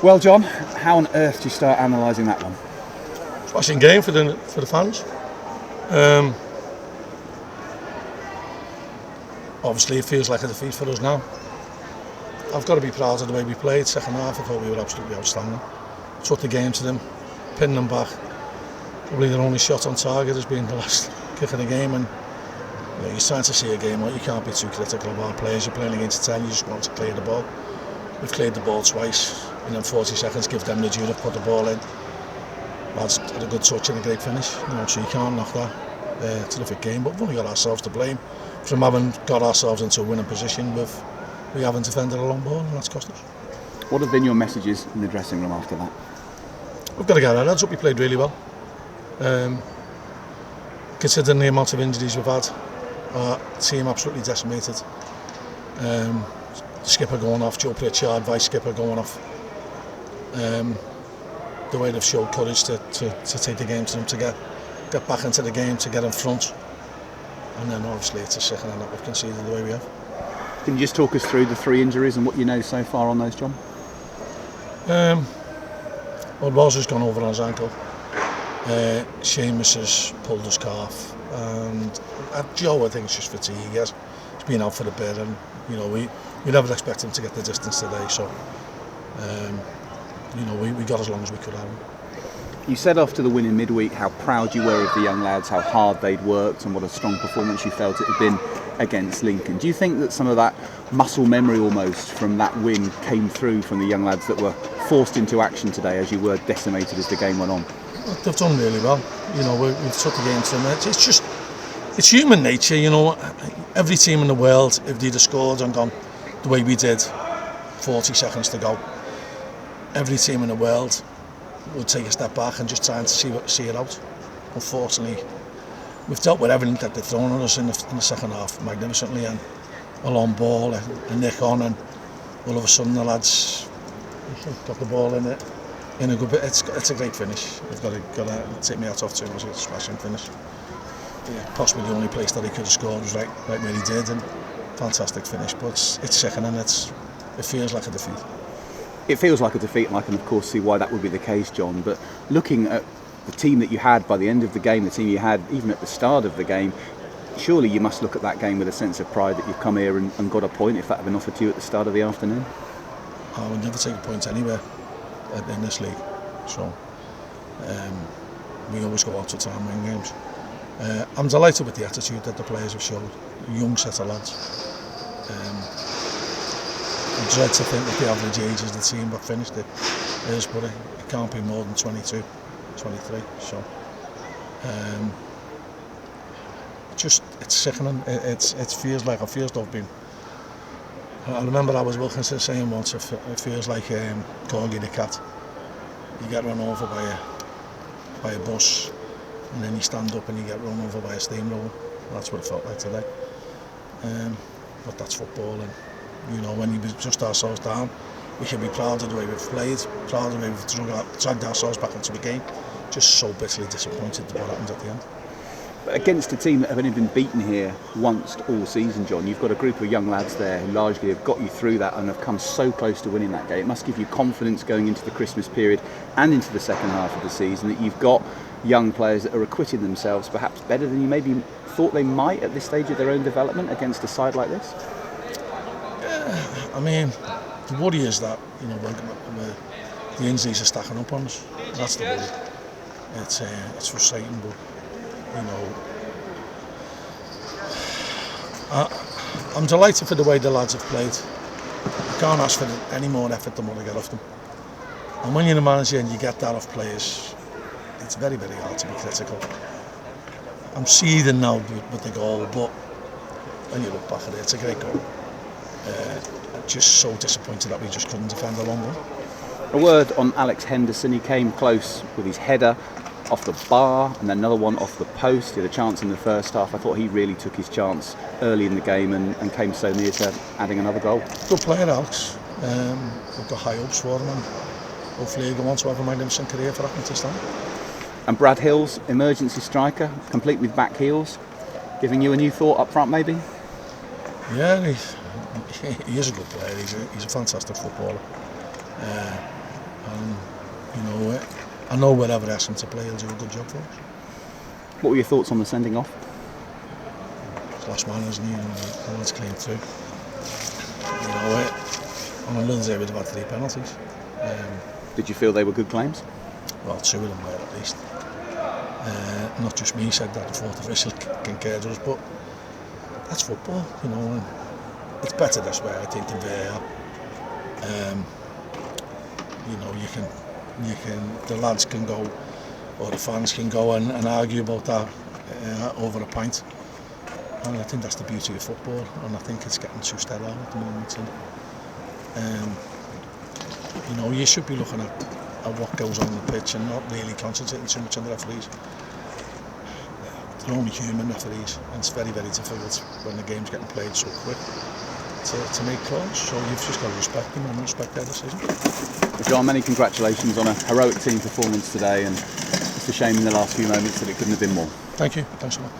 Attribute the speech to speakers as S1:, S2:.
S1: Well, John, how on earth do you start analysing that one?
S2: Smashing game for the fans. Obviously, it feels like a defeat for us now. I've got to be proud of the way we played. Second half, I thought we were absolutely outstanding. Took the game to them, pinned them back. Probably their only shot on target has been the last kick of the game, and you're trying to see a game like you can't be too critical of our players. You're playing against 10, you just want to clear the ball. We've cleared the ball twice, and in 40 seconds give them the due to put the ball in. Lads had a good touch and a great finish, so you can't knock that. Terrific game, but we've only got ourselves to blame from having got ourselves into a winning position with we haven't defended a long ball, and that's cost us.
S1: What have been your messages in the dressing room after that?
S2: We've got to get our heads up. We played really well. Considering the amount of injuries we've had, our team absolutely decimated. Skipper going off, Joe Pritchard, vice skipper going off. The way they've showed courage to take the game to them, to get back into the game, to get in front. And then obviously it's a sickening that we've conceded the way we have.
S1: Can you just talk us through the 3 injuries and what you know so far on those, John?
S2: Well, Ross has gone over on his ankle. Seamus has pulled his calf, and Joe, I think it's just fatigue. He's been out for a bit, and we never expect him to get the distance today. So we got as long as we could out of him.
S1: You said after the win in midweek how proud you were of the young lads, how hard they'd worked, and what a strong performance you felt it had been against Lincoln. Do you think that some of that muscle memory almost from that win came through from the young lads that were forced into action today as you were decimated as the game went on?
S2: They've done really well. We've took the game to them. It's human nature. Every team in the world, if they'd have scored and gone the way we did, 40 seconds to go, every team in the world would take a step back and just try and see it out. Unfortunately, we've dealt with everything that they've thrown at us in the second half magnificently, and a long ball, a nick on, and all of a sudden the lads got the ball in a good bit. It's a great finish. They've got to take me out off to. It was a smashing finish. Yeah, possibly the only place that he could have scored was right where he did, and fantastic finish. But it's sickening. It feels like a defeat.
S1: It feels like a defeat, and I can of course see why that would be the case, John. But looking at the team that you had by the end of the game, the team you had even at the start of the game, surely you must look at that game with a sense of pride that you've come here and got a point, if that had been offered to you at the start of the afternoon.
S2: I would never take a point anywhere in this league, so we always go out to try and win games. I'm delighted with the attitude that the players have showed, a young set of lads. I dread to think that the average age of the team that finished it is, but it can't be more than 22, 23, so it's sickening. It feels like, I've been. I remember I was Wilkinson saying once, it feels like Corgi the cat. You get run over by a bus, and then you stand up and you get run over by a steamroller. That's what it felt like today. But that's football, and when you just ourselves down, we should be proud of the way we've played, proud of the way we've dragged ourselves back into the game. Just so bitterly disappointed with what happened at the end.
S1: But against a team that have only been beaten here once all season, John, you've got a group of young lads there who largely have got you through that and have come so close to winning that game. It must give you confidence going into the Christmas period and into the second half of the season that you've got young players that are acquitting themselves perhaps better than you maybe thought they might at this stage of their own development against a side like this.
S2: I mean, the worry is that the injuries are stacking up on us. That's the worry. It's frustrating, but I'm delighted for the way the lads have played. I can't ask for any more effort than what I get off them. And when you're a manager and you get that off players, it's very, very hard to be critical. I'm seething now with the goal, but when you look back at it, it's a great goal. I'm just so disappointed that we just couldn't defend a long one.
S1: A word on Alex Henderson. He came close with his header off the bar and then another one off the post. He had a chance in the first half. I thought he really took his chance early in the game and came so near to adding another goal.
S2: Good player, Alex. We've got high hopes for him, and hopefully he'll go on to have a magnificent career for Accrington Stanley.
S1: And Brad Hills, emergency striker, complete with back heels, giving you a new thought up front maybe?
S2: Yeah, he is a good player. He's a fantastic footballer. You know, I know wherever I ask him to play, he'll do a good job for us.
S1: What were your thoughts on the sending off?
S2: He's last man, isn't he? And the lad's clean through. You know, on another day we'd have had 3 penalties.
S1: Did you feel they were good claims?
S2: Well, 2 of them were at least. Not just me said that, the fourth official concurred with us, but that's football, you know, and it's better this way, I think, than VAR. You know, the lads can go, or the fans can go and argue about that over a pint. And I think that's the beauty of football, and I think it's getting too sterile at the moment. And, you know, you should be looking at what goes on the pitch and not really concentrating too much on the referees. They're only human referees, and it's very, very difficult when the game's getting played so quick to make calls. So you've just got to respect them and respect their decision.
S1: Well, John, many congratulations on a heroic team performance today, and it's a shame in the last few moments that it couldn't have been more.
S2: Thank you. Thanks a lot.